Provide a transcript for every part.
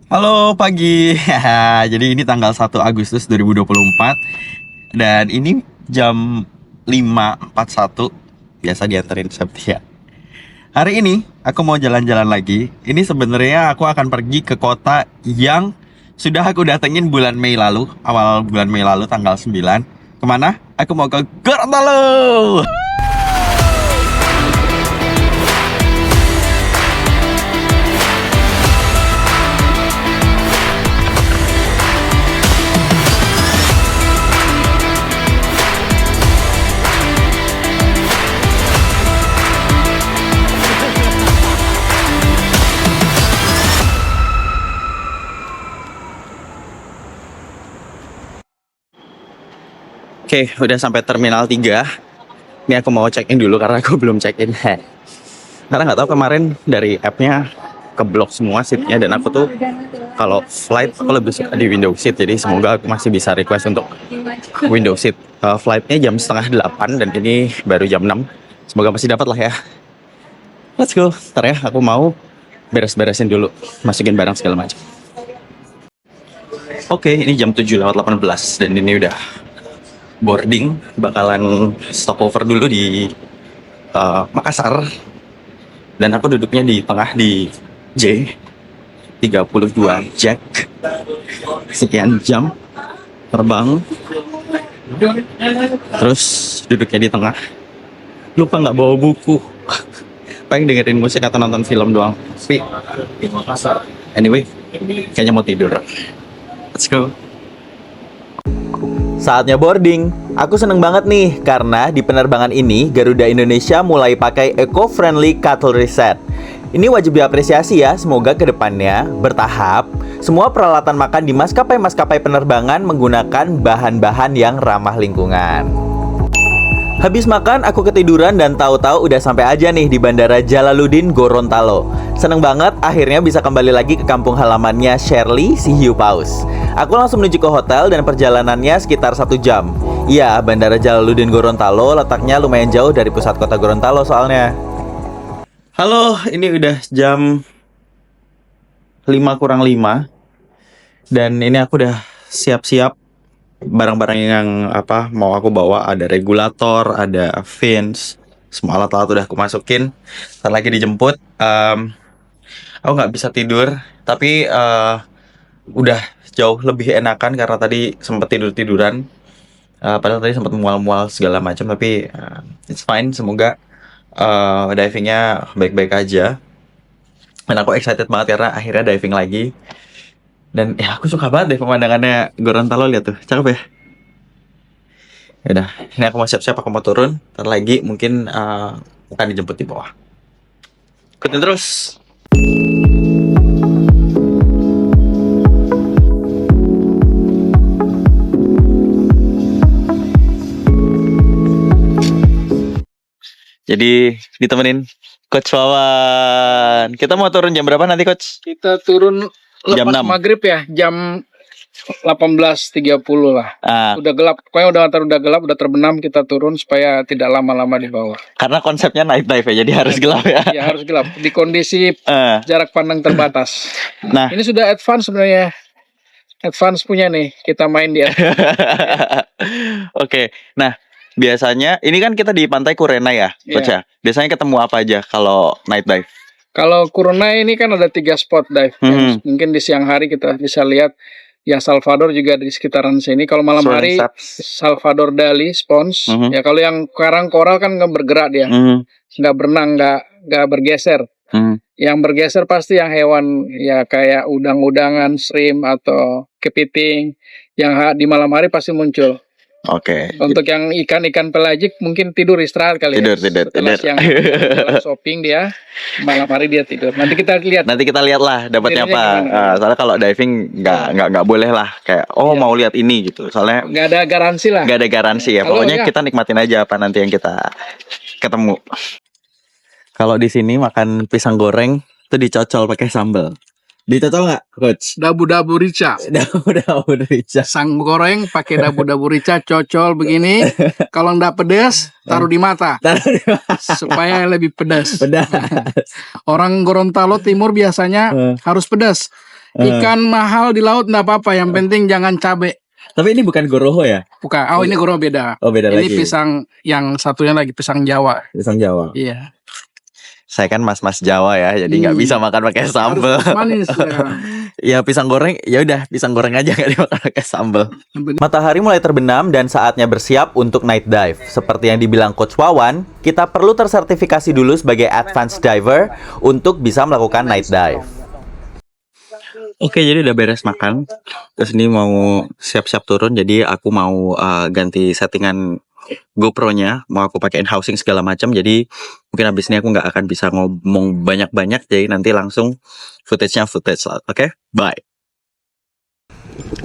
Halo pagi. Jadi ini tanggal 1 Agustus 2024 dan ini jam 5.41. Biasa diantarin Septia. Hari ini aku mau jalan-jalan lagi. Ini sebenarnya aku akan pergi ke kota yang sudah aku datengin bulan Mei lalu, awal bulan Mei lalu tanggal 9. Kemana? Aku mau ke Gorontalo. Oke, udah sampai Terminal 3. Ini aku mau check-in dulu karena aku belum check-in. Karena nggak tahu kemarin dari app-nya keblok semua seatnya, dan aku tuh kalau flight aku lebih suka di window seat. Jadi semoga aku masih bisa request untuk window seat. Flightnya jam setengah 8 dan ini baru jam 6. Semoga masih dapat lah ya. Let's go. Ntar ya, aku mau beres-beresin dulu, masukin barang segala macam. Oke, ini jam 7:18 dan ini udah boarding. Bakalan stopover dulu di Makassar, dan aku duduknya di tengah di J32 Jack. Sekian jam terbang, terus duduknya di tengah. Lupa nggak bawa buku. Paling dengerin musik atau nonton film doang. Tapi anyway, kayaknya mau tidur. Let's go. Saatnya boarding. Aku seneng banget nih karena di penerbangan ini Garuda Indonesia mulai pakai eco-friendly cutlery set. Ini wajib diapresiasi ya. Semoga kedepannya bertahap semua peralatan makan di maskapai-maskapai penerbangan menggunakan bahan-bahan yang ramah lingkungan. Habis makan, aku ketiduran dan tahu-tahu udah sampai aja nih di Bandara Jalaluddin Gorontalo. Seneng banget akhirnya bisa kembali lagi ke kampung halamannya Shirley, si hiu paus. Aku langsung menuju ke hotel dan perjalanannya sekitar 1 jam. Iya, Bandara Jalaluddin Gorontalo letaknya lumayan jauh dari pusat kota Gorontalo soalnya. Halo, ini udah jam 5:05 dan ini aku udah siap-siap barang-barang yang mau aku bawa. Ada regulator, ada fins, semua alat-alat udah aku masukin. Ntar lagi dijemput. Aku nggak bisa tidur, tapi udah jauh lebih enakan karena tadi sempat tidur-tiduran. Padahal tadi sempat mual-mual segala macam, tapi it's fine. Semoga divingnya baik-baik aja. Dan aku excited banget karena akhirnya diving lagi. Dan ya aku suka banget deh pemandangannya Gorontalo, lihat tuh, cakep ya. Yaudah, ini aku mau siap-siap, aku mau turun. Ntar lagi mungkin akan dijemput di bawah. Ikutin terus. Jadi ditemenin Coach Wawan. Kita mau turun jam berapa nanti, Coach? Kita turun Jam lepas 6. maghrib ya, jam 18.30 lah. Udah gelap, pokoknya udah gelap, udah terbenam, kita turun supaya tidak lama-lama di bawah. Karena konsepnya night dive ya, jadi harus gelap ya. Ya harus gelap, di kondisi jarak pandang terbatas. Nah, Ini sudah advance sebenarnya. Advance punya nih, kita main di Oke. Nah, biasanya ini kan kita di Pantai Kurena ya, Coach ya. Biasanya ketemu apa aja kalau night dive? Kalau Corona ini kan ada 3 spot dive. Mungkin di siang hari kita bisa lihat ya, Salvador juga di sekitaran sini. Kalau malam hari Salvador Dali, Spons. Ya kalau yang karang koral kan nggak bergerak dia, nggak berenang, nggak bergeser. Yang bergeser pasti yang hewan ya kayak udang-udangan, shrimp atau kepiting. Yang di malam hari pasti muncul. Oke. Untuk yang ikan-ikan pelagik mungkin tidur istirahat kali tidur. Setelah siang shopping dia, malam hari dia tidur. Nanti kita lihat lah dapatnya apa. Soalnya kalau diving nggak boleh lah kayak mau lihat ini gitu. Soalnya nggak ada garansi lah. Nggak ada garansi ya. Pokoknya kita nikmatin aja apa nanti yang kita ketemu. Kalau di sini makan pisang goreng tuh dicocol pakai sambal. Dicocol nggak, Coach? Dabu-dabu rica. Dabu-dabu rica. Sang goreng pakai dabu-dabu rica, cocol begini. Kalau nggak pedas, taruh di mata. Supaya lebih pedas. Pedas. Orang Gorontalo Timur biasanya harus pedas. Ikan mahal di laut nggak apa-apa, yang penting jangan cabe. Tapi ini bukan goroho ya? Bukan. Oh, ini goro beda. Oh, beda Ini lagi. pisang yang satunya lagi pisang Jawa. Pisang Jawa. Iya. Saya kan mas-mas Jawa ya, jadi nggak bisa makan pakai sambal. Manis Ya ya. pisang goreng, ya udah pisang goreng aja nggak dimakan pakai sambal. Matahari mulai terbenam dan saatnya bersiap untuk night dive. Seperti yang dibilang Coach Wawan, kita perlu tersertifikasi dulu sebagai advanced diver untuk bisa melakukan night dive. Oke, jadi udah beres makan. Terus ini mau siap-siap turun, jadi aku mau ganti settingan GoPro-nya, mau aku pakein housing segala macam. Jadi mungkin abis ini aku nggak akan bisa ngomong banyak-banyak, jadi nanti langsung footage-nya footage lah. Oke, bye.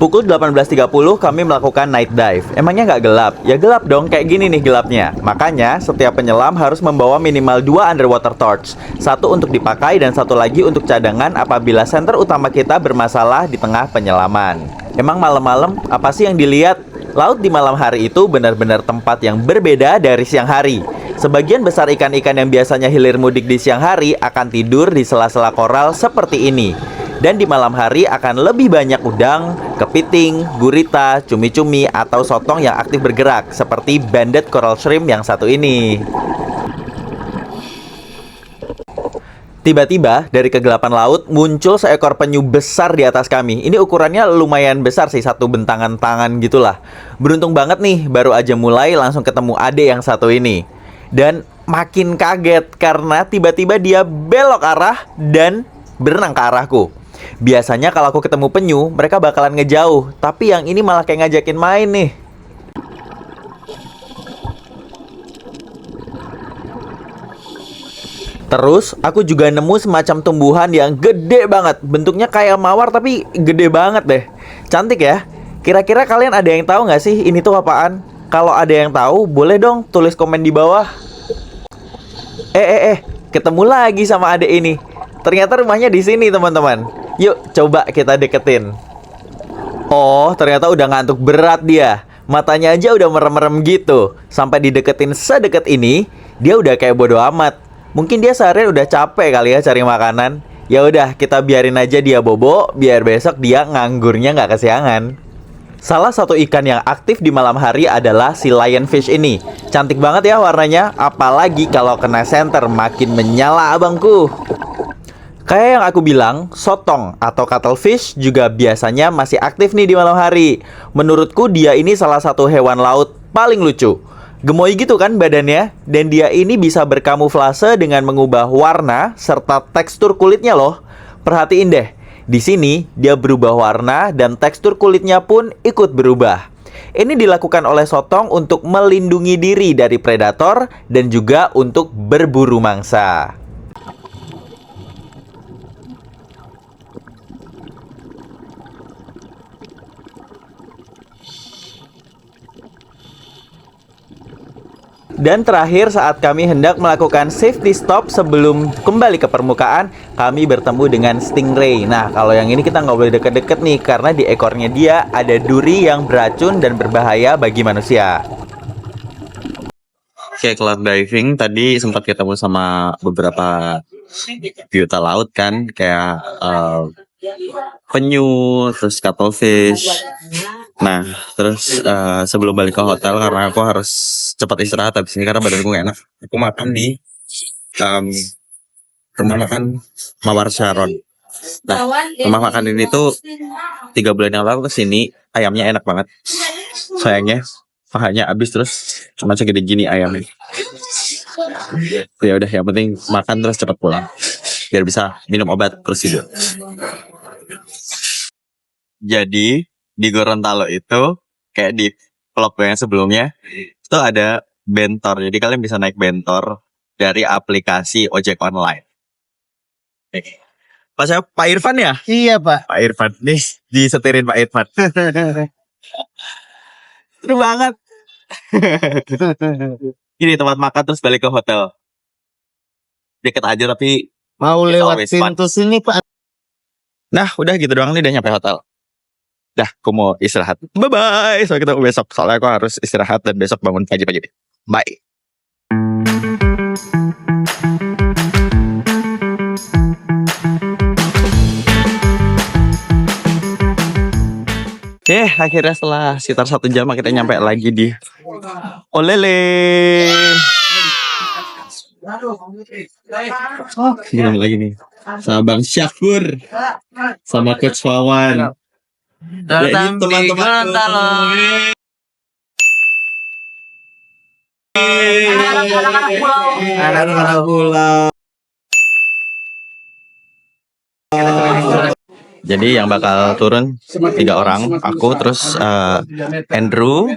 Pukul 18.30 kami melakukan night dive. Emangnya nggak gelap? Ya gelap dong, kayak gini nih gelapnya. Makanya setiap penyelam harus membawa minimal 2 underwater torch. Satu untuk dipakai dan satu lagi untuk cadangan apabila senter utama kita bermasalah di tengah penyelaman. Emang malam-malam apa sih yang dilihat? Laut di malam hari itu benar-benar tempat yang berbeda dari siang hari. Sebagian besar ikan-ikan yang biasanya hilir mudik di siang hari akan tidur di sela-sela koral seperti ini. Dan di malam hari akan lebih banyak udang, kepiting, gurita, cumi-cumi, atau sotong yang aktif bergerak seperti banded coral shrimp yang satu ini. Tiba-tiba dari kegelapan laut muncul seekor penyu besar di atas kami. Ini ukurannya lumayan besar sih, satu bentangan tangan gitulah. Beruntung banget nih, baru aja mulai langsung ketemu adek yang satu ini. Dan makin kaget karena tiba-tiba dia belok arah dan berenang ke arahku. Biasanya kalau aku ketemu penyu, mereka bakalan ngejauh. Tapi yang ini malah kayak ngajakin main nih. Terus, aku juga nemu semacam tumbuhan yang gede banget. Bentuknya kayak mawar tapi gede banget deh. Cantik ya? Kira-kira kalian ada yang tahu nggak sih ini tuh apaan? Kalau ada yang tahu, boleh dong tulis komen di bawah. Ketemu lagi sama adek ini. Ternyata rumahnya di sini, teman-teman. Yuk, coba kita deketin. Oh, ternyata udah ngantuk berat dia. Matanya aja udah merem-merem gitu. Sampai dideketin sedekat ini, dia udah kayak bodo amat. Mungkin dia seharian udah capek kali ya cari makanan. Ya udah, kita biarin aja dia bobo, biar besok dia nganggurnya nggak kesiangan. Salah satu ikan yang aktif di malam hari adalah si lionfish ini. Cantik banget ya warnanya, apalagi kalau kena senter makin menyala abangku. Kayak yang aku bilang, sotong atau cuttlefish juga biasanya masih aktif nih di malam hari. Menurutku dia ini salah satu hewan laut paling lucu. Gemoy gitu kan badannya, dan dia ini bisa berkamuflase dengan mengubah warna serta tekstur kulitnya loh. Perhatiin deh, di sini dia berubah warna dan tekstur kulitnya pun ikut berubah. Ini dilakukan oleh sotong untuk melindungi diri dari predator dan juga untuk berburu mangsa. Dan terakhir saat kami hendak melakukan safety stop sebelum kembali ke permukaan, kami bertemu dengan stingray. Nah, kalau yang ini kita nggak boleh deket-deket nih, karena di ekornya dia ada duri yang beracun dan berbahaya bagi manusia. Oke, cloud diving tadi sempat ketemu sama beberapa biota laut kan, kayak penyu, terus cuttlefish. Nah, terus sebelum balik ke hotel karena aku harus cepat istirahat habis ini karena badanku gak enak. Aku makan di rumah makan Mawar Sharon. Nah, rumah makan ini tuh 3 bulan yang lalu kesini, ayamnya enak banget. Sayangnya pahanya habis terus cuma segede gini ayamnya. Ya udah, yang penting makan terus cepat pulang biar bisa minum obat terus tidur. Jadi di Gorontalo itu kayak di vlog yang sebelumnya itu ada bentor. Jadi kalian bisa naik bentor dari aplikasi ojek online. Pak saya Pak Irfan ya? Iya Pak. Pak Irfan nih disetirin Pak Irfan. Seru banget. Ini tempat makan terus balik ke hotel. Deket aja tapi Mau it's lewat always fun. pintu sini Pak. Nah udah gitu doang nih udah nyampe hotel. Dah aku mau istirahat. Bye-bye. Sampai ketemu besok. Soalnya aku harus istirahat dan besok bangun pagi-pagi. Bye. Oke, akhirnya setelah sekitar 1 jam kita nyampe lagi di Olele. Gimana lagi nih? Sama Bang Syafur, sama Coach Wawan. Datang di Gorontalo. Anak-anak pulau. Jadi yang bakal turun 3 orang, aku terus Andrew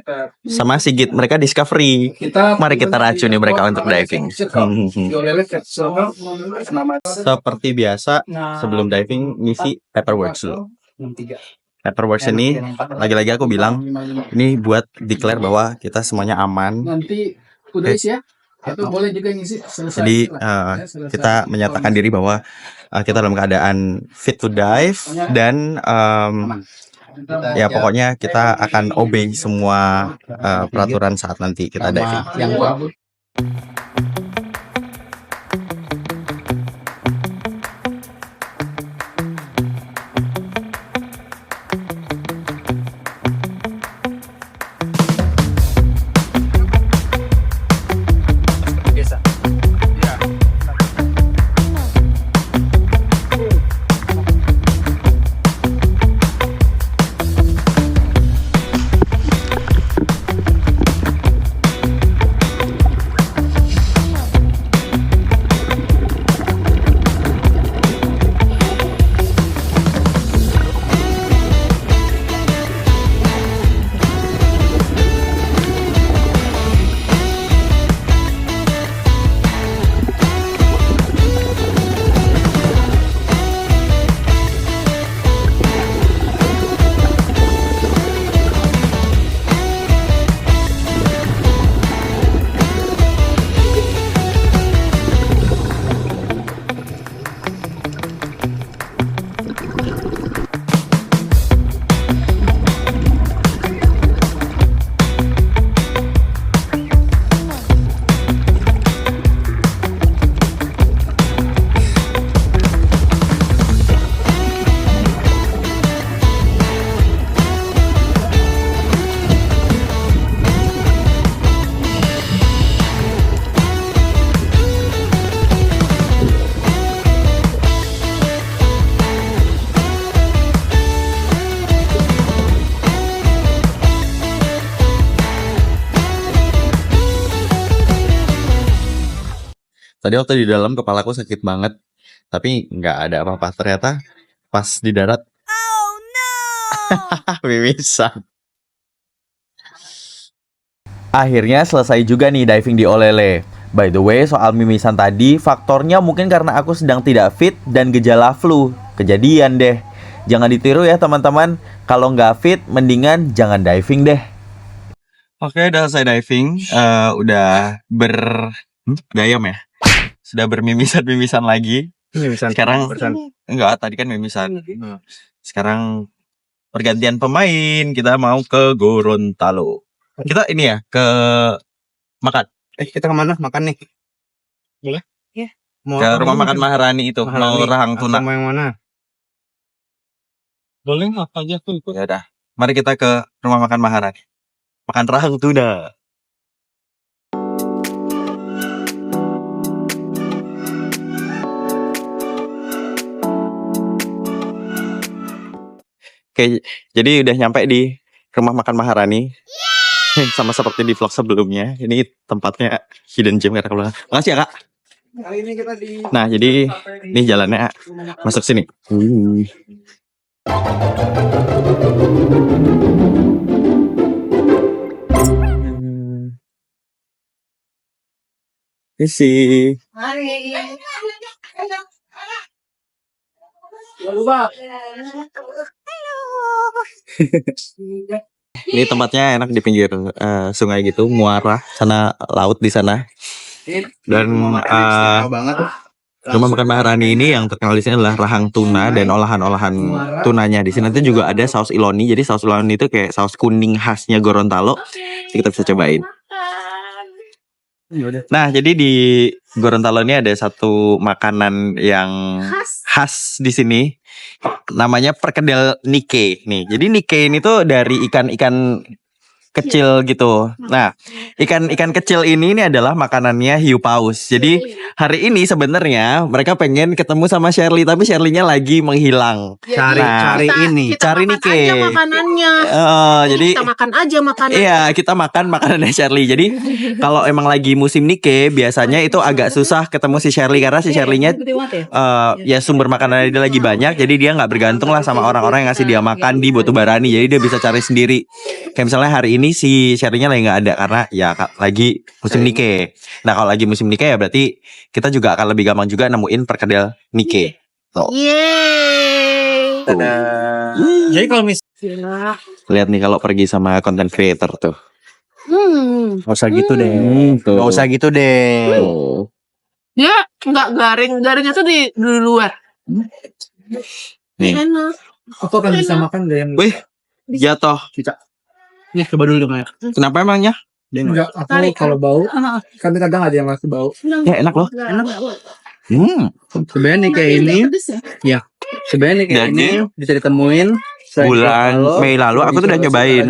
sama Sigit. Mereka discovery. Mari kita racuni mereka untuk diving. Seperti biasa sebelum diving ngisi paperwork dulu. Paperwork ini lagi-lagi aku bilang ini buat declare bahwa kita semuanya aman. Nanti udah isi ya. Atau boleh juga ngisi selesai. Jadi kita menyatakan diri bahwa kita dalam keadaan fit to dive dan ya pokoknya kita akan obey semua peraturan saat nanti kita diving. Tadi waktu di dalam kepalaku sakit banget, tapi nggak ada apa-apa. Ternyata pas di darat, mimisan. Akhirnya selesai juga nih diving di Olele. By the way, soal mimisan tadi, faktornya mungkin karena aku sedang tidak fit dan gejala flu. Kejadian deh. Jangan ditiru ya teman-teman. Kalau nggak fit, mendingan jangan diving deh. Oke, udah selesai diving, udah berdayam ya. Sudah bermimisan-mimisan lagi. Sekarang enggak, tadi kan mimisan. Sekarang pergantian pemain, kita mau ke Gorontalo. Kita ini ya ke makan. Kita kemana makan nih? Boleh? Iya. Ke rumah makan Maharani itu, mau rahang tuna. Mau yang mana? Boleh apa aja tuh ikut. Ya udah, mari kita ke rumah makan Maharani. Makan rahang tuna. Oke, jadi udah nyampe di rumah makan Maharani. Sama seperti di vlog sebelumnya, ini tempatnya hidden gem karena kalau makasih ya Kak. Kali ini kita di Nah, jadi ini jalannya masuk sini. Isi. Ini tempatnya enak di pinggir sungai gitu, muara, sana laut di sana. Dan rumah makan Maharani ini yang terkenal di sini adalah rahang tuna dan olahan-olahan tunanya. Di sini nanti juga ada saus Iloni. Jadi saus Iloni itu kayak saus kuning khasnya Gorontalo. Jadi kita bisa cobain. Nah, jadi di Gorontalo ini ada satu makanan yang khas di sini. Namanya perkedel nike nih. Jadi nike ini tuh dari ikan-ikan kecil gitu. Nah, ikan-ikan kecil ini adalah makanannya hiu paus. Jadi hari ini sebenarnya mereka pengen ketemu sama Shirley, tapi Shirley-nya lagi menghilang. Cari ini. Cari makan nike. aja makanannya. Jadi Kita makan aja makanannya. iya, kita makan makanannya Shirley. Jadi kalau emang lagi musim nike, biasanya itu agak susah ketemu si Shirley karena si Shirley-nya ya sumber makanannya dia lagi banyak, jadi dia nggak bergantung lah sama orang-orang yang ngasih dia makan di Botubarani. Jadi dia bisa cari sendiri. Kayak misalnya hari ini si Shirley-nya lagi nggak ada karena ya lagi musim nike. Nah kalau lagi musim nike ya berarti kita juga akan lebih gampang juga nemuin perkedel nike. Yeay. Jadi kalau misalnya Lihat nih kalau pergi sama content creator tuh. nggak usah gitu deh. Tuh. Nggak usah gitu deh. Tuh. Dia nggak garingnya tuh di luar. Nih. Enak. Aku akan bisa makan deh yang Wih, jatuh. Nih coba dulu dong ya. Kenapa emangnya? Enggak, aku kalau bau kan kadang ada yang ngasih bau. Ya enak loh. Sebenarnya nih kayak ini. Ya. Sebenarnya nih kayak ini bisa ditemuin Bulan Mei lalu aku tuh udah nyobain.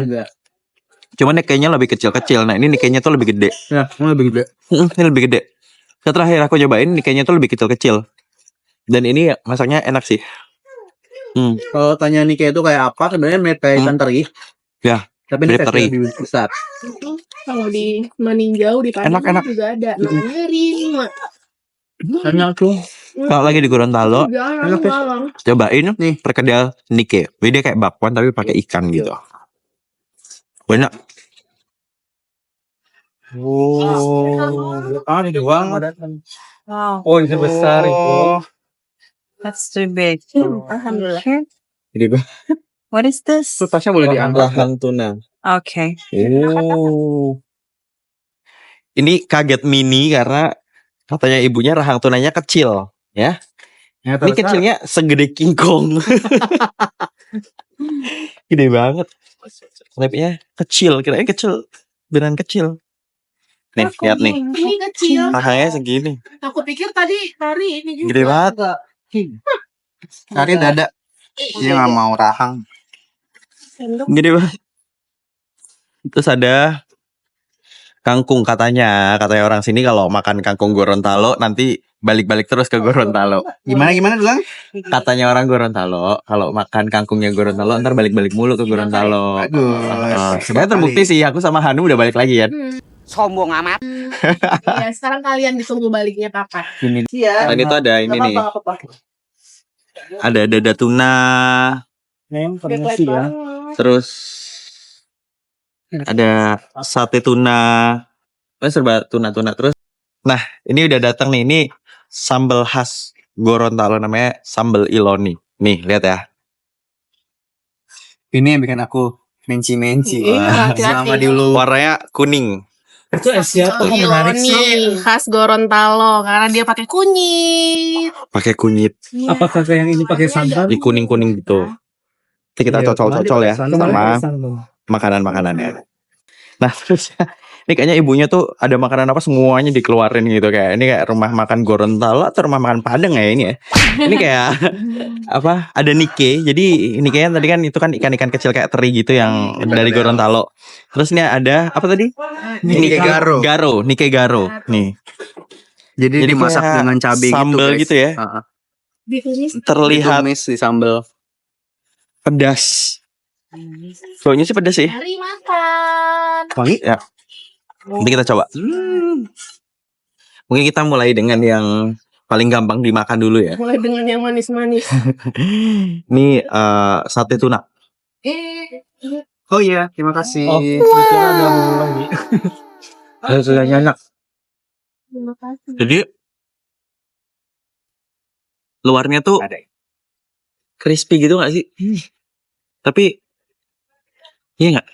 Cuman nih kayaknya lebih kecil-kecil. Nah ini nih kayaknya tuh lebih gede. Ya, lebih gede. Ini lebih gede. Terakhir aku nyobain nih kayaknya tuh lebih kecil-kecil. Dan ini masaknya enak sih. Kalau tanya nih kayak itu kayak apa? Sebenarnya mirip kayak ikan teri. Ya. Tapi ini mirip teri. lebih besar. Kalau di Meninjau di Padang Enak-enak. juga ada. Namanya Rima. Enak tuh. Kalau lagi di Gorontalo, Galang. cobain Nih. perkedel nike. Dia kayak bakwan tapi pakai ikan gitu. Banyak. Ini doang. Wow, Oh, ini besar itu. that's too big. Alhamdulillah. Gede banget. What is this? Itu tasnya boleh diangkat. Rahang tuna. Okay. Ini kaget mini karena katanya ibunya rahang tunanya kecil, ya. Ini kecilnya segede King Kong. Gede banget. Lepnya kecil, kirain kecil, beneran kecil. Nih, lihat nih. Ini kecil. Rahangnya segini. Aku pikir tadi hari ini juga. Gede banget. Hari dada. Dia nggak mau rahang. Gede banget. Terus ada kangkung katanya orang sini kalau makan kangkung Gorontalo nanti balik-balik terus ke Gorontalo. Gimana dulu? Katanya orang Gorontalo kalau makan kangkungnya Gorontalo ntar balik-balik mulu ke Gorontalo. Sebenarnya terbukti sih, aku sama Hanu udah balik lagi kan. Sombong amat. Iya, sekarang kalian ditunggu baliknya kapan? Iya. Selain itu ada ini nih. Ada dada tuna, ya. terus ada sate tuna. Serba tuna-tuna terus. Nah, ini udah datang nih. Ini sambal khas Gorontalo namanya sambal Iloni. Nih, lihat ya. Ini yang bikin aku menci-menci. Iya, hati-hati. Selama dulu. Warnanya kuning. Itu Asia tuh menarik sih. Ini khas Gorontalo karena dia pakai kunyit. Pakai kunyit. Apakah kayak yang ini pakai santan? Di kuning-kuning gitu. Nanti kita Iya, cocol-cocol ya sama makanan-makanannya. Nah, terus ini kayaknya ibunya tuh ada makanan apa semuanya dikeluarin gitu, kayak ini kayak rumah makan Gorontalo atau rumah makan Padang ya ini ya. Ini kayak apa? Ada nike. Jadi nike tadi kan itu kan ikan-ikan kecil kayak teri gitu yang dari Gorontalo. Terus ini ada apa tadi? Nike garo. Nike garo. Nih. Jadi dimasak kayak dengan cabai gitu, sambal guys. gitu ya. Terlihat Ditumis di sambal. pedas. Baunya sih pedas sih. Mari makan. Wangi? Ya. Nanti kita coba. Mungkin kita mulai dengan yang paling gampang dimakan dulu ya. Mulai dengan yang manis-manis. Ini sate tuna. Oh iya, terima kasih. Rasanya enak. Terima kasih. Jadi luarnya tuh crispy gitu gak sih? Tapi iya gak?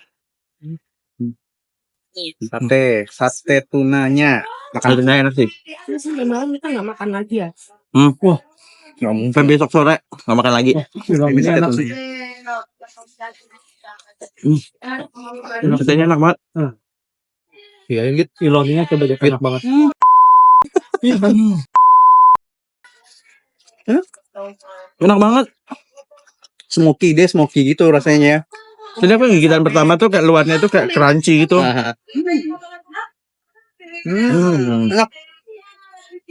Sate tunanya. Makanannya enak sih. Terus sampai malam kita nggak makan lagi ya? Nggak mungkin. Sampai besok sore gak makan lagi. Ini sate tunanya. Satenya enak banget. Iya, ini iloninya kebanyakan banget. Enak banget. Smoky gitu rasanya. Jadi aku gigitan pertama tuh kayak luarnya tuh kayak crunchy gitu. Enak.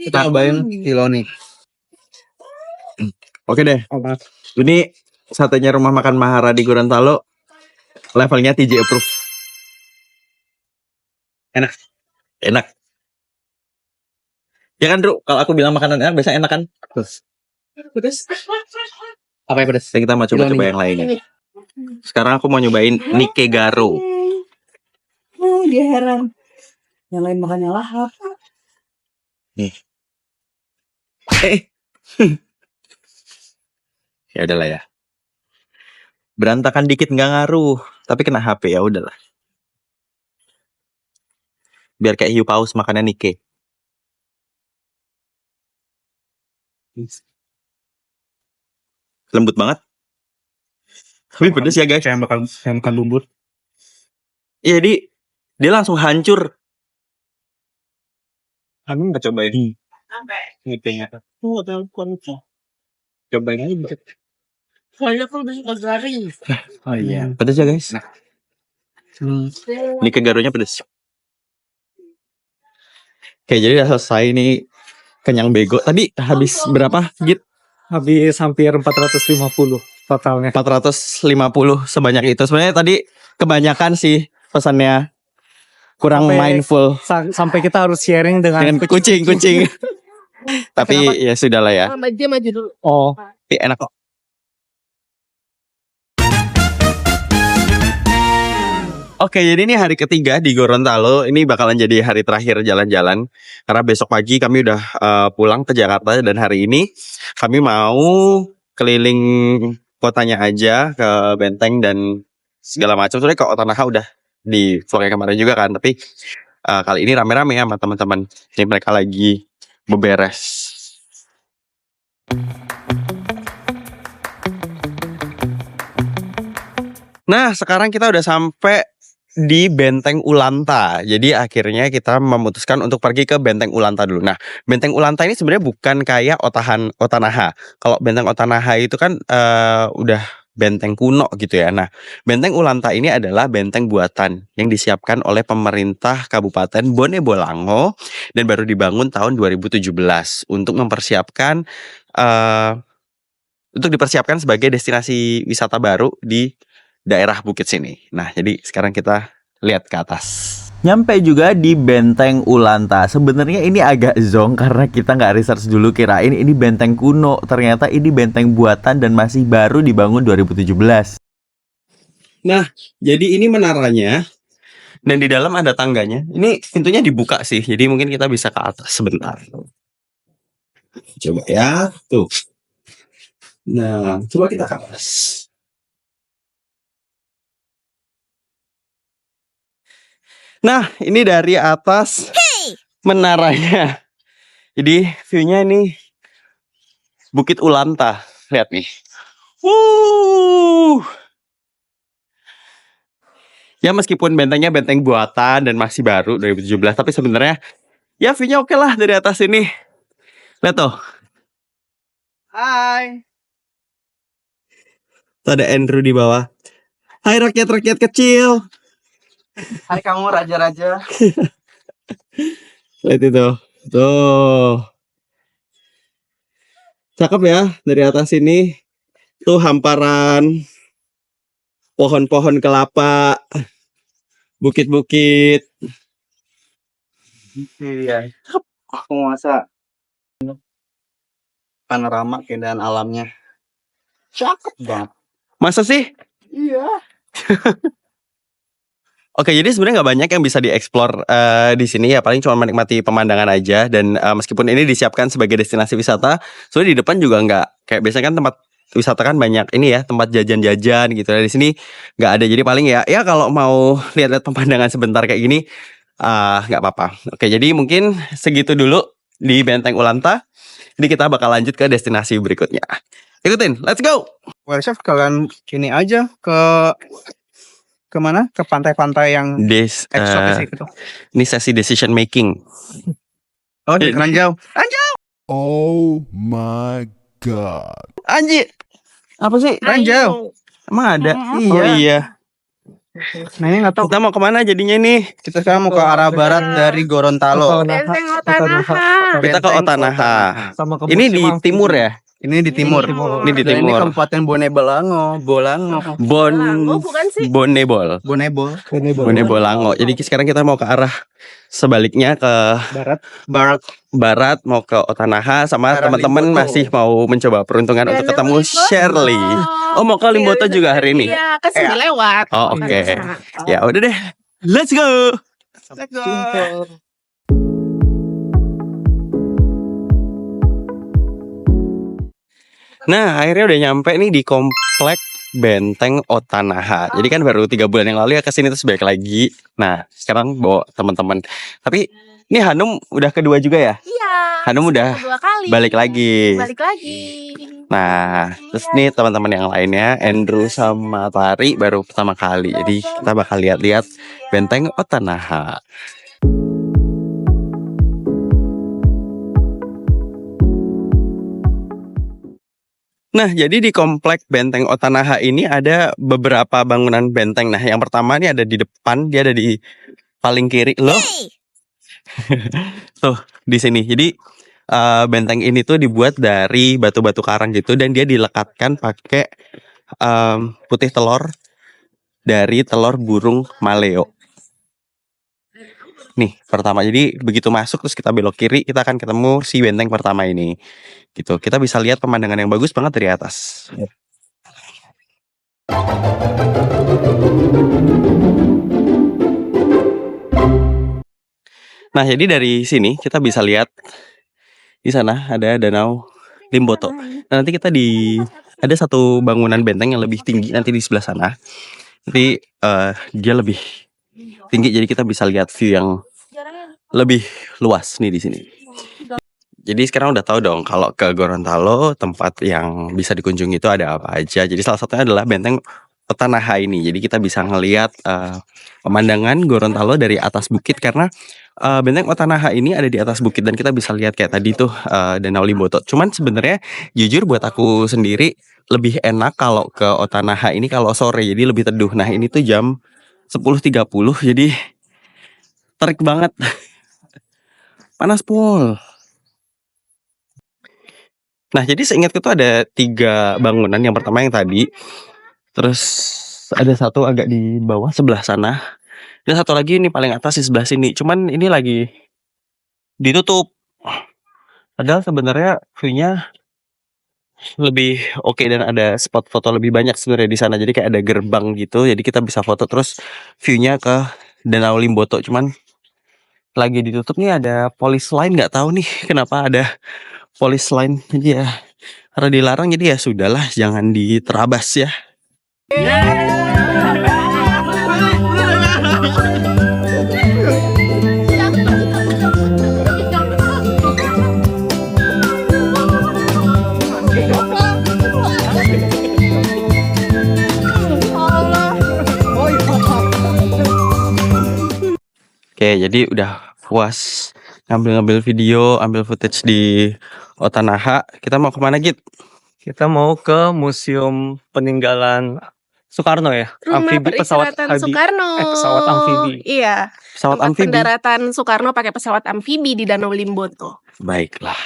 Kita cobain iloni. Oke deh. Ini satenya rumah makan Mahara di Gorontalo. Levelnya TJ approve. Enak. Ya kan, Dru? Kalau aku bilang makanan enak, biasanya enak kan? Pedas. Apa yang pedas? Jadi kita mau coba Iloni. yang lainnya. Sekarang aku mau nyobain Nikke Garo. Dia heran. Yang lain makannya lahap. Nih. Ya udahlah ya. Berantakan dikit nggak ngaruh, tapi kena HP ya udahlah. Biar kayak hiu paus makannya Nikke. Lembut banget. Tapi pedes ya guys. Saya makan bubur. Iya, dia langsung hancur. Kami nggak cobain. Ngipenya. Cobain aja. Soalnya aku lebih suka garing. Oh iya. Pedes ya guys. Nikke Garonya pedes. Oke, jadi udah selesai nih. Kenyang bego. Tadi habis berapa, Git? Habis hampir 450 totalnya. 450 sebanyak itu. Sebenarnya tadi kebanyakan sih pesannya. Kurang Sampai- mindful Sampai kita harus sharing dengan dengan kucing. Tapi ya sudahlah ya. Dia maju dulu. Oh, Tapi enak kok. Oke, jadi ini hari ketiga di Gorontalo. Ini bakalan jadi hari terakhir jalan-jalan. Karena besok pagi kami udah pulang ke Jakarta. Dan hari ini kami mau keliling kotanya aja, ke Benteng dan segala macam. Soalnya ke Otanaha udah di vlog yang kemarin juga kan. Tapi kali ini rame-rame ya sama teman-teman. Ini mereka lagi beberes. Nah, sekarang kita udah sampai di Benteng Ulanta. Jadi akhirnya kita memutuskan untuk pergi ke Benteng Ulanta dulu. Nah, Benteng Ulanta ini sebenarnya bukan kayak Otanaha. Kalau Benteng Otanaha itu kan udah benteng kuno gitu ya. Nah, Benteng Ulanta ini adalah benteng buatan yang disiapkan oleh pemerintah Kabupaten Bone Bolango dan baru dibangun tahun 2017 untuk mempersiapkan untuk dipersiapkan sebagai destinasi wisata baru di daerah Bukit sini. Nah, jadi sekarang kita lihat ke atas. Nyampe juga di Benteng Ulanta. Sebenarnya ini agak zonk karena kita nggak research dulu, kirain ini benteng kuno. Ternyata ini benteng buatan dan masih baru dibangun 2017. Nah, jadi ini menaranya dan di dalam ada tangganya. Ini pintunya dibuka sih, jadi mungkin kita bisa ke atas sebentar. Coba ya, tuh. Nah, coba kita ke atas. Nah, ini dari atas menaranya. Jadi view-nya ini Bukit Ulanta. Lihat nih. Ya meskipun bentengnya benteng buatan dan masih baru 2017, tapi sebenarnya ya view-nya oke lah dari atas ini. Lihat tuh. Hai. Tuh ada Andrew di bawah. Hai rakyat-rakyat kecil. Hai kamu raja-raja. Lihat itu. Tuh. Cakep ya dari atas ini. Tuh hamparan pohon-pohon kelapa, bukit-bukit. Iya. Aku masa panorama keindahan alamnya. Cakep banget. Masa sih? Iya. Oke, jadi sebenarnya nggak banyak yang bisa dieksplor di sini ya, paling cuma menikmati pemandangan aja. Dan meskipun ini disiapkan sebagai destinasi wisata, soalnya di depan juga nggak kayak biasanya kan tempat wisata kan banyak ini ya, tempat jajan-jajan gitu. Di sini nggak ada, jadi paling ya kalau mau lihat-lihat pemandangan sebentar kayak gini nggak apa-apa. Oke, jadi mungkin segitu dulu di Benteng Ulanta. Ini kita bakal lanjut ke destinasi berikutnya. Ikutin, let's go. Well, chef, kalian ini aja ke kemana? Ke pantai-pantai yang eksotis gitu. Ini sesi decision making. Oh, di Ranjau. Oh my god. Anjir. Apa sih? Ranjau. Emang ada? Iya. Oh iya. Nah, ini nggak tahu. Kita mau kemana jadinya nih? Kita sekarang mau ke arah barat dari Gorontalo. Benteng Otanaha. Kita ke Otanaha. Sama ke Ini di musim amfibi. timur ya? Ini di timur. Ini di Dan ini timur. Kabupaten Bolango. Lango bukan sih? Bonebol. Bonebolango. Jadi sekarang kita mau ke arah sebaliknya ke barat mau ke Otanaha sama Arah teman-teman Limboto. masih mau mencoba peruntungan untuk Dan ketemu Limboto. Shirley. Oh, mau ke Limboto juga hari ini? Iya, kan sudah lewat. Oh, oke. Ya udah deh. Let's go. Nah, akhirnya udah nyampe nih di komplek Benteng Otanaha. Jadi kan baru 3 bulan yang lalu ya kesini terus balik lagi. Nah, sekarang bawa teman-teman. Tapi ini Hanum udah kedua juga ya? Iya. Hanum udah Kedua kali. balik lagi. Balik lagi. Nah, terus nih teman-teman yang lainnya, Andrew sama Tari baru pertama kali. Jadi kita bakal lihat-lihat Benteng Otanaha. Nah, jadi di komplek Benteng Otanaha ini ada beberapa bangunan benteng. Nah, yang pertama ini ada di depan, dia ada di paling kiri. Loh, tuh di sini. Jadi benteng ini tuh dibuat dari batu-batu karang gitu dan dia dilekatkan pakai putih telur dari telur burung maleo. Nih pertama, jadi begitu masuk terus kita belok kiri kita akan ketemu si benteng pertama ini. Gitu, kita bisa lihat pemandangan yang bagus banget dari atas. Nah, jadi dari sini kita bisa lihat di sana ada Danau Limboto. Nah, nanti kita ada satu bangunan benteng yang lebih tinggi nanti di sebelah sana. Nanti dia lebih tinggi jadi kita bisa lihat view yang lebih luas nih di sini. Jadi sekarang udah tahu dong kalau ke Gorontalo tempat yang bisa dikunjungi itu ada apa aja. Jadi salah satunya adalah Benteng Otanaha ini. Jadi kita bisa ngelihat pemandangan Gorontalo dari atas bukit karena Benteng Otanaha ini ada di atas bukit dan kita bisa lihat kayak tadi tuh Danau Limboto. Cuman sebenarnya jujur buat aku sendiri lebih enak kalau ke Otanaha ini kalau sore jadi lebih teduh. Nah, ini tuh jam 10.30 jadi terik banget. Panas pol. Nah, jadi seingatku tuh ada 3 bangunan. Yang pertama yang tadi, terus ada satu agak di bawah sebelah sana, dan satu lagi ini paling atas di sebelah sini. Cuman ini lagi ditutup. Padahal sebenarnya view-nya lebih oke dan ada spot foto lebih banyak sebenarnya di sana. Jadi kayak ada gerbang gitu, jadi kita bisa foto terus view-nya ke Danau Limboto. Cuman lagi ditutup nih, ada polis line, nggak tahu nih kenapa ada polis line. Jadi ya karena dilarang jadi ya sudahlah, jangan diterabas ya. Oke, jadi udah puas ngambil video, ambil footage di Otanaha. Kita mau kemana, Git? Kita mau ke Museum Peninggalan Soekarno ya. Rumah peristirahatan Soekarno. Pesawat amfibi. Iya. Pesawat Tempat amfibi. pendaratan Soekarno pakai pesawat amfibi di Danau Limboto. Baiklah.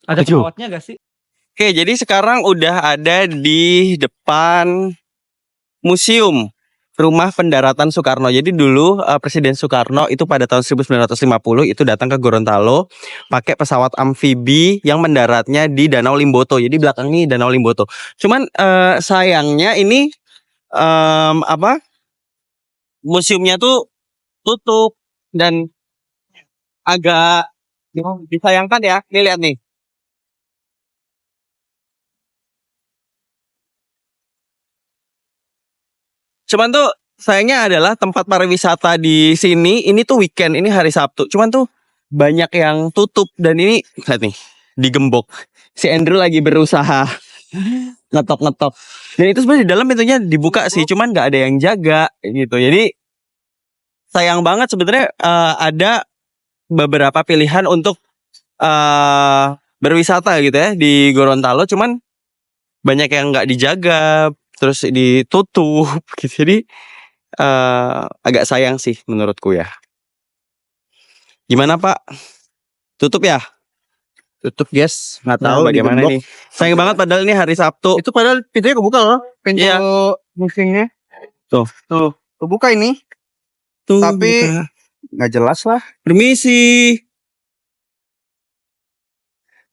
Ada Aduh. pesawatnya gak sih? Oke, jadi sekarang udah ada di depan museum Rumah Pendaratan Soekarno. Jadi dulu Presiden Soekarno itu pada tahun 1950 itu datang ke Gorontalo pakai pesawat amfibi yang mendaratnya di Danau Limboto. Jadi belakangnya Danau Limboto. Cuman sayangnya ini museumnya tuh tutup dan agak disayangkan ya. Nih lihat nih. Cuman tuh sayangnya adalah tempat pariwisata di sini ini tuh weekend, ini hari Sabtu. Cuman tuh banyak yang tutup dan ini lihat nih digembok. Si Andrew lagi berusaha ngetok-ngetok. Dan itu sebenarnya di dalam pintunya dibuka sih, cuman nggak ada yang jaga gitu. Jadi sayang banget sebenarnya ada beberapa pilihan untuk berwisata gitu ya di Gorontalo, cuman banyak yang nggak dijaga, terus ditutup gitu. Jadi agak sayang sih menurutku ya. Gimana Pak? Tutup ya? Tutup guys, nggak Nah, tahu bagaimana digembok. nih? Sayang banget padahal ini hari Sabtu. Itu padahal pintunya kebuka loh, pintu Iya. musimnya. Tuh. Kebuka ini. Tuh, Tapi buka. nggak jelas lah. Permisi.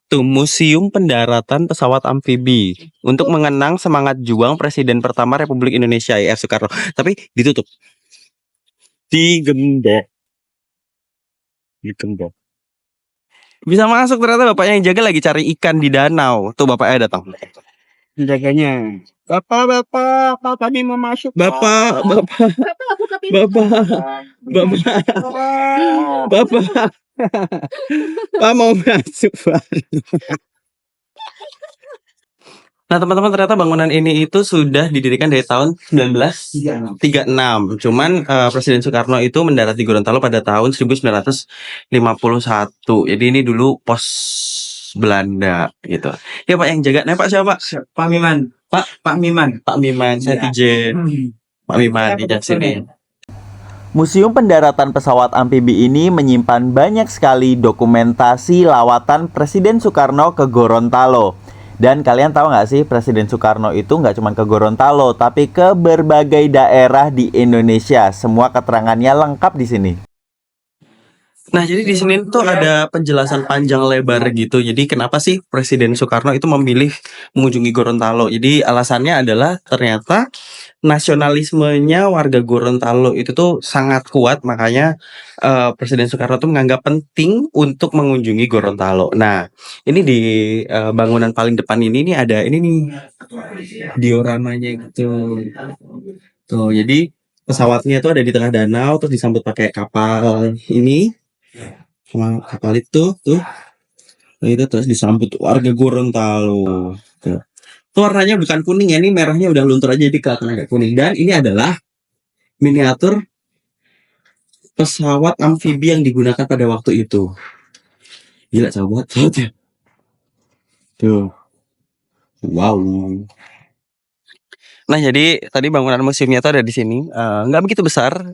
Tuh, Museum Pendaratan Pesawat Amfibi untuk mengenang semangat juang Presiden pertama Republik Indonesia I.R. Soekarno. Tapi ditutup. Digembok. Bisa masuk, ternyata bapaknya yang jaga lagi cari ikan di danau. Tuh bapaknya datang. Jaganya. Bapak kami mau masuk. Bapak. Pak mau masuk, Pak. Nah teman-teman, ternyata bangunan ini itu sudah didirikan dari tahun 1936. Cuman Presiden Soekarno itu mendarat di Gorontalo pada tahun 1951. Jadi ini dulu pos Belanda gitu. Ya Pak yang jaga. Nah Pak siapa Pak? Pak Miman. Pak Miman. Pak Miman, saya DJ. Pak Miman di sini. Museum Pendaratan Pesawat Amfibi ini menyimpan banyak sekali dokumentasi lawatan Presiden Soekarno ke Gorontalo. Dan kalian tahu nggak sih, Presiden Soekarno itu nggak cuma ke Gorontalo, tapi ke berbagai daerah di Indonesia. Semua keterangannya lengkap di sini. Nah, jadi di sini tuh ada penjelasan panjang lebar gitu. Jadi kenapa sih Presiden Soekarno itu memilih mengunjungi Gorontalo? Jadi alasannya adalah ternyata nasionalismenya warga Gorontalo itu tuh sangat kuat, makanya Presiden Soekarno tuh menganggap penting untuk mengunjungi Gorontalo. Nah, ini di bangunan paling depan ini nih ada ini nih dioramanya gitu. Tuh, jadi pesawatnya tuh ada di tengah danau, terus disambut pakai kapal ini. Sama kapal itu tuh terus disambut warga Gorontalo tuh. Warnanya bukan kuning ya, ini merahnya udah luntur aja, jadi kelihatan agak kuning. Dan ini adalah miniatur pesawat amfibi yang digunakan pada waktu itu. Gila, coba ya. Tuh. Wow. Nah, jadi tadi bangunan museumnya tuh ada di sini. Nggak begitu besar,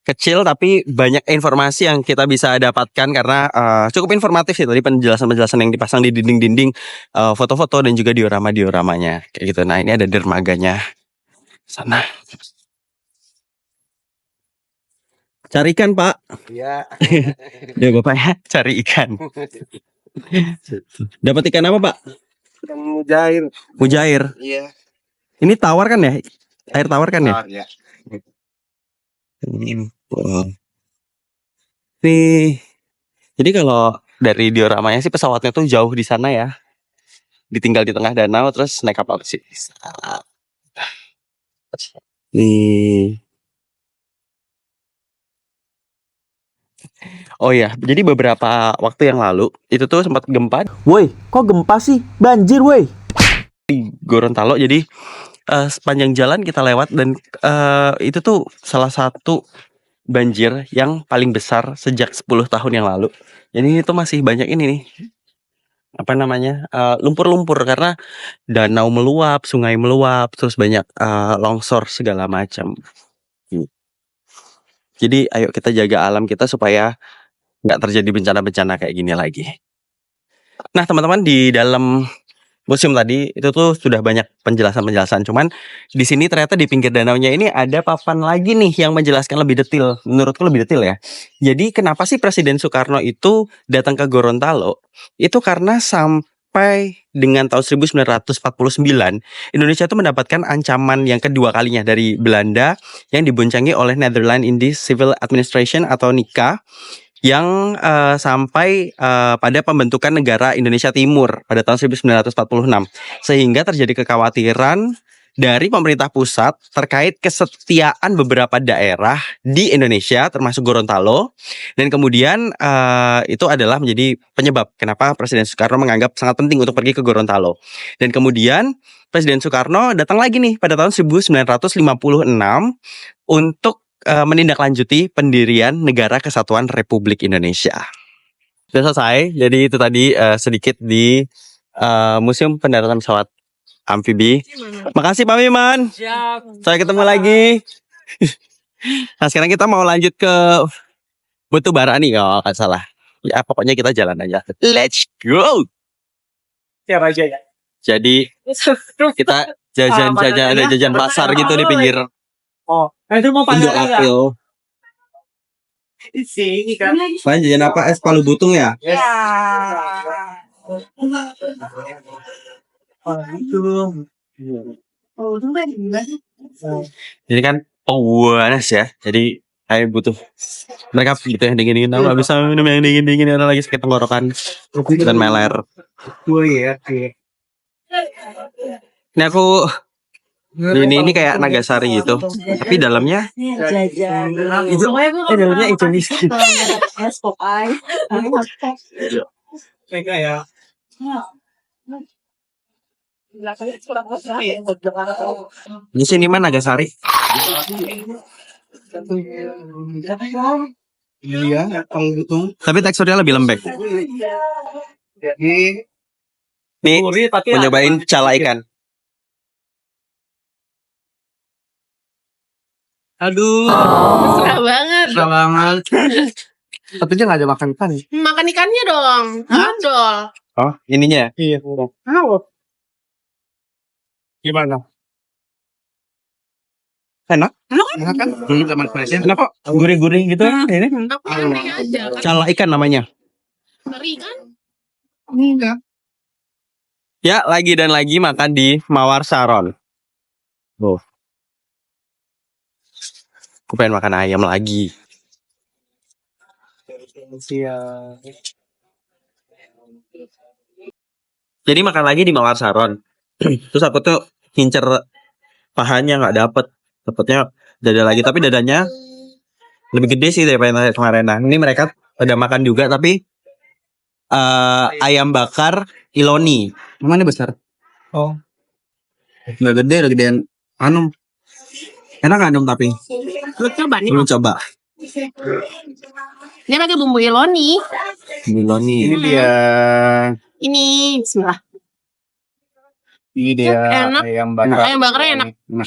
kecil, tapi banyak informasi yang kita bisa dapatkan karena cukup informatif sih tadi penjelasan-penjelasan yang dipasang di dinding-dinding, foto-foto dan juga diorama-dioramanya kayak gitu. Nah, ini ada dermaganya sana. Cari ikan, Pak. Iya. Ya, Bapak ya, cari ikan. Dapat ikan apa, Pak? Mujair. Mujair. Iya. Ini tawar kan ya? Air tawar kan ya? Ya. Wow. Nih, jadi kalau dari dioramanya sih pesawatnya tuh jauh di sana ya, ditinggal di tengah danau terus naik kapal ke sini. Nih. Oh ya, jadi beberapa waktu yang lalu itu tuh sempat gempa Woi, kok gempa sih? Banjir woi. di Gorontalo. Jadi sepanjang jalan kita lewat dan itu tuh salah satu banjir yang paling besar sejak 10 tahun yang lalu. Jadi itu masih banyak ini nih, apa namanya, lumpur-lumpur karena danau meluap, sungai meluap, terus banyak longsor segala macam. Jadi ayo kita jaga alam kita supaya nggak terjadi bencana-bencana kayak gini lagi. Nah teman-teman, di dalam museum tadi itu tuh sudah banyak penjelasan-penjelasan. Cuman di sini ternyata di pinggir danaunya ini ada papan lagi nih yang menjelaskan lebih detail. Menurutku lebih detail ya. Jadi kenapa sih Presiden Soekarno itu datang ke Gorontalo? Itu karena sampai dengan tahun 1949 Indonesia itu mendapatkan ancaman yang kedua kalinya dari Belanda yang diboncengi oleh Netherlands Indies Civil Administration atau NICA, yang sampai pada pembentukan negara Indonesia Timur pada tahun 1946, sehingga terjadi kekhawatiran dari pemerintah pusat terkait kesetiaan beberapa daerah di Indonesia termasuk Gorontalo, dan kemudian itu adalah menjadi penyebab kenapa Presiden Soekarno menganggap sangat penting untuk pergi ke Gorontalo. Dan kemudian Presiden Soekarno datang lagi nih pada tahun 1956 untuk menindaklanjuti pendirian Negara Kesatuan Republik Indonesia. Sudah selesai, jadi itu tadi sedikit di Museum Pendaratan Pesawat Amfibi. Makasih Pak Miman. Sampai ketemu lagi. Nah sekarang kita mau lanjut ke Batu Bara nih kalau nggak salah. Ya pokoknya kita jalan aja. Let's go. Siapa aja ya? Jadi kita jajan pasar gitu di pinggir Oh, itu mau Indo April. Sini kan. Kalian jajan apa? Es palu butung ya? Ya. Oh, itu. Jadi kan panas ya. Jadi saya butuh mereka gitu yang dingin-dingin. Aku nggak bisa minum yang dingin-dingin. Orang lagi sakit tenggorokan dan meler. Iya. Ini aku ini kayak Nagasari gitu. Tapi dalamnya dalamnya itu miskin. Es pop ice. Kayak Ini sini mana Nagasari? Iya, palu butung. Tapi teksturnya lebih lembek. Nih, mau nyobain cala ikan. aduh. Mesra banget. Salangan. Tapi dia nggak ada makan ikan. Makan ikannya dong. Dodol. Oh, ininya. Iya. Gimana? Enak. Enak kan? Sama spesial. Enak kok. Gurih-gurih gitu. Ini Aku aneh aja kan. cala ikan namanya. Ngeri kan? Enggak. Ya, lagi dan lagi makan di Mawar Saron. Oh. Aku pengen makan ayam lagi. Jadi makan lagi di Mawar Saron. Terus aku tuh ngincer pahanya nggak dapet. Dapetnya dada lagi. Tapi dadanya lebih gede sih daripada kemarin. Nah, ini mereka udah makan juga. Tapi ayam bakar Iloni. Mana besar? Oh. Nggak gede, udah gedean. Anum. Enak nggak dong tapi? Lu coba nih. Belum coba. Dia pakai bumbu Iloni. Iloni. Ini dia. Ini bismillah. Ini dia Enak. ayam bakar. Ayam bakarnya enak. Nah,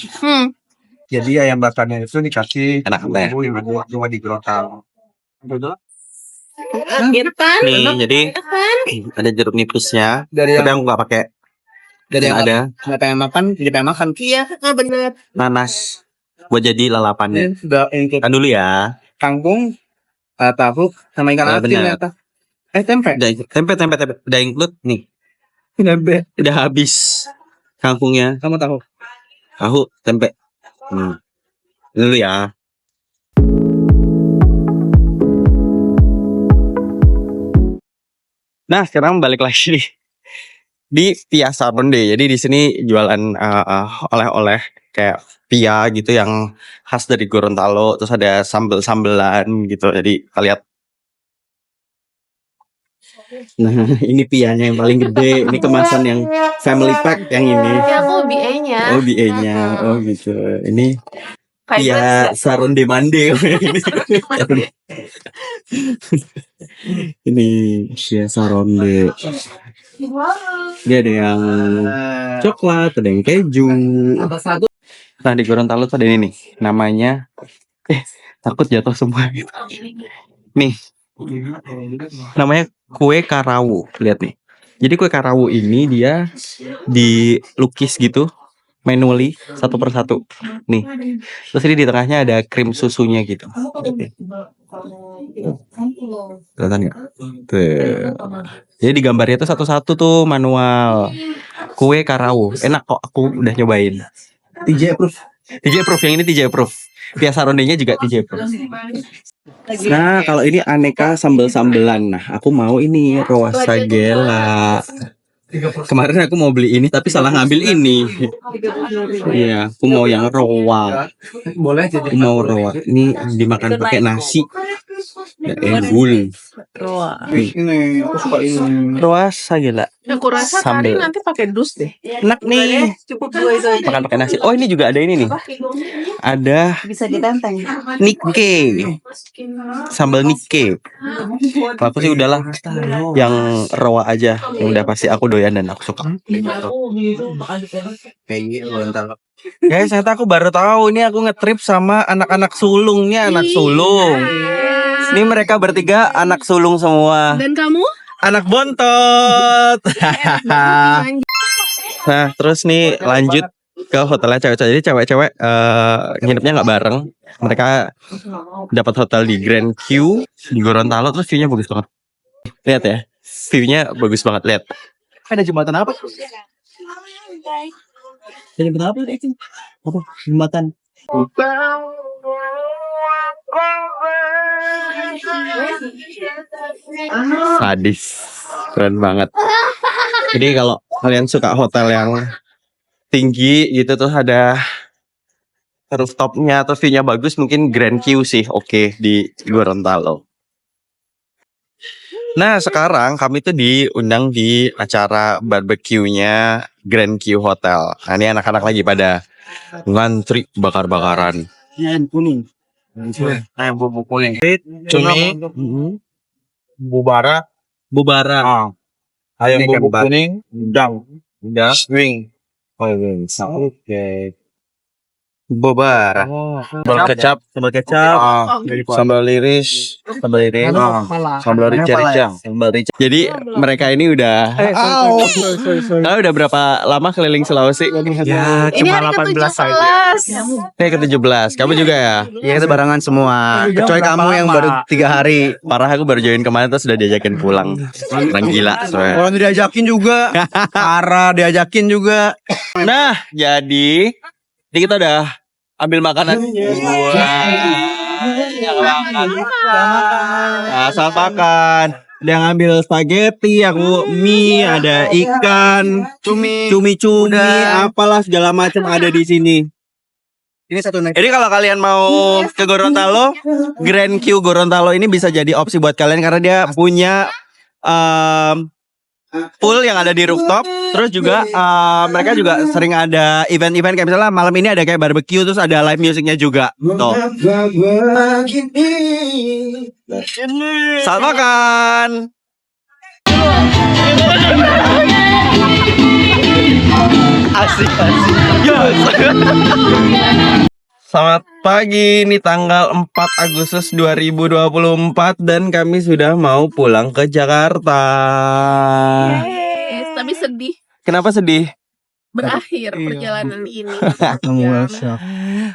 Jadi ayam bakarnya itu dikasih Enak banget. bumbu yang cuma di Gorontalo. gitu kan? Nih, jadi Kan? ada jeruk nipisnya. Dari Tapi yang aku nggak pakai. dari yang Ada nggak pengen makan, jadi pengen makan. Iya, bener. nanas buat jadi lalapannya. Ini udah include Kan dulu ya. kangkung, tahu, sama ikan Ya, asin benar. ternyata. Tempe. Tempe. Udah include nih. Tempe. Udah habis kangkungnya. Kamu tahu? Tahu, tempe. Dulu ya. Nah, sekarang balik lagi nih di Piazza Ronde. Jadi di sini jualan oleh-oleh kayak pia gitu yang khas dari Gorontalo. Terus ada sambel-sambelan gitu. Jadi kita lihat. Nah, ini pianya yang paling gede. Ini kemasan yang family pack yang ini. Ya aku BA-nya. Oh, BA-nya. Oh gitu. Ini Pia Saronde Mande. Ini Pia Saronde. Dia ada yang coklat, ada yang keju. Nah di Gorontalo tuh ada ini nih, namanya takut jatuh semua gitu. Nih, namanya kue karawu. Lihat nih. Jadi kue karawu ini dia dilukis gitu, manually satu persatu. Nih. Terus ini di tengahnya ada krim susunya gitu. Kelihatan nggak? Tuh. Jadi di gambarnya tuh satu-satu tuh manual. Kue karawu. Enak kok, aku udah nyobain. TJ approve. TJ approve, yang ini TJ approve. Piazza Rondenya juga TJ approve. Nah, kalau ini aneka sambel-sambelan. Nah, aku mau ini rosagela. Kemarin aku mau beli ini tapi salah ngambil ini. Iya, aku mau yang raw. Boleh jadi. Aku mau raw. Ini dimakan pakai nasi. Ya, gul. Ini aku suka ini. Raw sagela. Aku rasa Kari Sambal. nanti pakai dus deh. Enak nih. Cukup 2 itu aja. Makan pakai nasi. Oh, ini juga ada ini nih. Ada Bisa ditenteng. Nikke. Sambal Nikke. Kalau aku sih udahlah yang raw aja. Yang udah pasti aku doyan dan aku suka. Kayak gitu Gorontalo. Guys, ternyata aku baru tahu ini aku ngetrip sama anak-anak sulungnya, anak sulung. Ini mereka bertiga anak sulung semua. Dan kamu? Anak bontot. Nah, terus nih lanjut ke hotelnya cewek-cewek. Jadi cewek-cewek nginepnya nggak bareng. Mereka dapat hotel di Grand Q di Gorontalo. Terus view-nya bagus banget. Lihat ya, view-nya bagus banget. Lihat. Ada jembatan apa? Ada jembatan apa itu? Apa? Jembatan. Sadis, keren banget. Jadi kalau kalian suka hotel yang tinggi gitu tuh ada rooftopnya atau view-nya bagus, mungkin Grand Q sih oke di Gorontalo. Nah sekarang kami tuh diundang di acara barbecue-nya Grand Q Hotel. Nah ini anak-anak lagi pada ngantri bakar-bakaran. Ayam kuning. Ayam bubuk kuning. Cumi, Bubara. bubara, Ayam Ini bubuk kan kuning. Udang. udah, Wing. oh wings, Oke. bubara, Sambal kecap. sambal kecap, Sambal liris. sambal iris, Sambal rica-rica. sambal rica. Jadi mereka ini udah, kalian udah berapa lama keliling Sulawesi? Ya, Ini hari ke-17. Ke-17, kamu juga ya? Ya kita barengan semua. Kecuali kamu yang baru 3 hari. Parah, aku baru join kemarin terus udah diajakin pulang. Orang gila soalnya. Orang diajakin juga. Ara diajakin juga. Nah, jadi ini kita udah ambil makanan. Nah, selamat makan. Ada yang ambil spaghetti, aku mie, ada ikan, cumi-cumi, apalah segala macam ada di sini. Ini satu naik. Jadi kalau kalian mau ke Gorontalo, Grand Q Gorontalo ini bisa jadi opsi buat kalian karena dia punya pool yang ada di rooftop. Terus juga mereka juga sering ada event-event kayak misalnya malam ini ada kayak barbecue terus ada live musiknya juga. Tuh. Selamat makan. Asik. Yes. Selamat pagi, ini tanggal 4 Agustus 2024 dan kami sudah mau pulang ke Jakarta. Tapi sedih. Kenapa sedih? Berakhir perjalanan ini.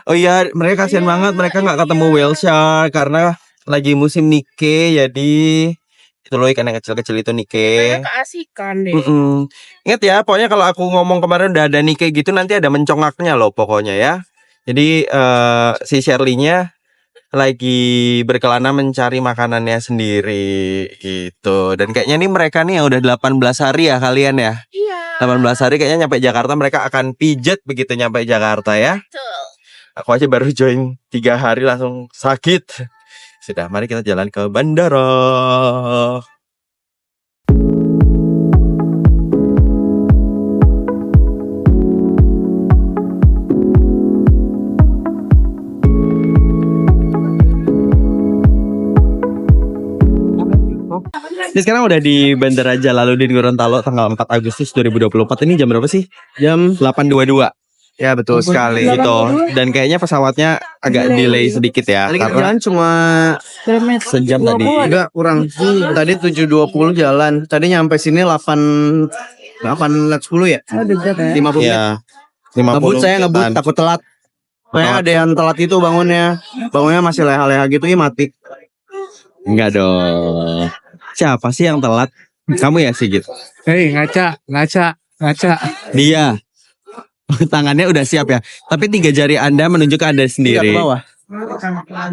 Oh iya, mereka kasihan banget, mereka nggak ketemu whale shark karena lagi musim Nikke, jadi itu loh ikan yang kecil-kecil itu Nikke. Keasikan deh. Ingat ya, pokoknya kalau aku ngomong kemarin udah ada Nikke gitu nanti ada mencongaknya loh pokoknya ya. Jadi si Shirley-nya lagi berkelana mencari makanannya sendiri gitu. Dan kayaknya nih mereka nih yang udah 18 hari ya kalian ya. Iya. 18 hari kayaknya nyampe Jakarta mereka akan pijat begitu nyampe Jakarta ya. Betul. Aku aja baru join 3 hari langsung sakit. Sudah, mari kita jalan ke bandara. Ini sekarang udah di Bandara Jalaluddin Gorontalo tanggal 4 Agustus 2024. Ini jam berapa sih? Jam 8.22. Ya betul sekali. Gitu. Dan kayaknya pesawatnya agak delay sedikit ya. Tadi kita Karena jalan cuma sejam tadi. enggak kurang. Tadi 7.20 jalan. Tadi nyampe sini 8 10 ya? 50 menit. Iya. Ngebut saya ngebut menitan. takut telat. Pokoknya ada yang telat itu bangunnya. Bangunnya masih leha-leha gitu ya mati. Enggak dong. Siapa sih yang telat? Kamu ya Sigit? Hei, ngaca. Dia. Tangannya udah siap ya. Tapi 3 jari Anda menunjuk ke Anda sendiri. Ke bawah.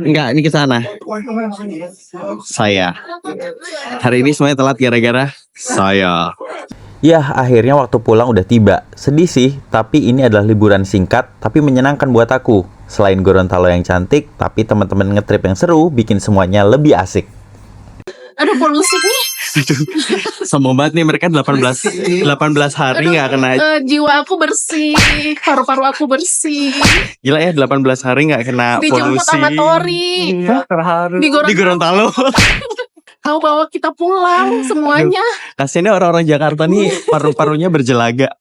Enggak, ini ke sana. Saya. Hari ini semuanya telat gara-gara saya. Yah, akhirnya waktu pulang udah tiba. Sedih sih, tapi ini adalah liburan singkat, tapi menyenangkan buat aku. Selain Gorontalo yang cantik, tapi teman-teman ngetrip yang seru bikin semuanya lebih asik. Aduh polusi nih. Sombong banget nih mereka 18 hari nggak kena. Jiwa aku bersih, paru-paru aku bersih. Gila ya 18 hari nggak kena Dijemput polusi. sama Tori Terharu. Di Gorontalo. Kau bawa kita pulang semuanya. Kasiannya orang-orang Jakarta nih paru-parunya berjelaga.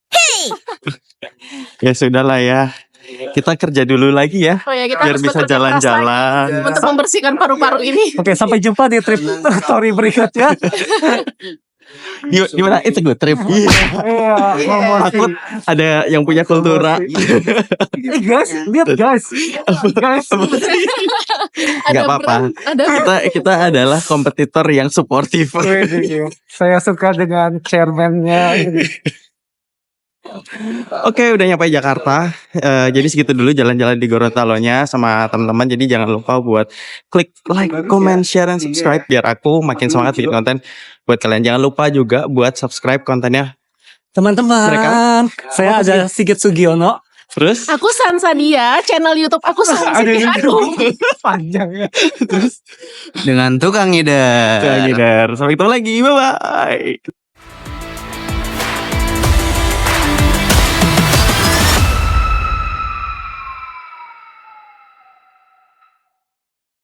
Ya sudahlah ya. Kita kerja dulu lagi ya. Oh ya, kita Biar harus bisa bekerja keras jalan-jalan. lagi untuk membersihkan paru-paru ini. Oke, sampai jumpa di trip story berikutnya. Gimana? It's a good trip. Takut ada yang punya kultura. Guys, lihat guys. Guys. Nggak apa-apa. Kita adalah kompetitor yang suportif. Saya suka dengan chairman-nya. Oke, udah nyampe Jakarta. Jadi segitu dulu jalan-jalan di Gorontalonya sama teman-teman. Jadi jangan lupa buat klik like, comment, share, dan subscribe biar aku makin semangat bikin konten buat kalian. Jangan lupa juga buat subscribe kontennya. Teman-teman, saya ada Sigit Sugiono. Terus Aku Sansadia, channel YouTube aku Sansadia. Aduh. Panjang ya. terus Dengan tukang ngidar. Sampai ketemu lagi. Bye bye.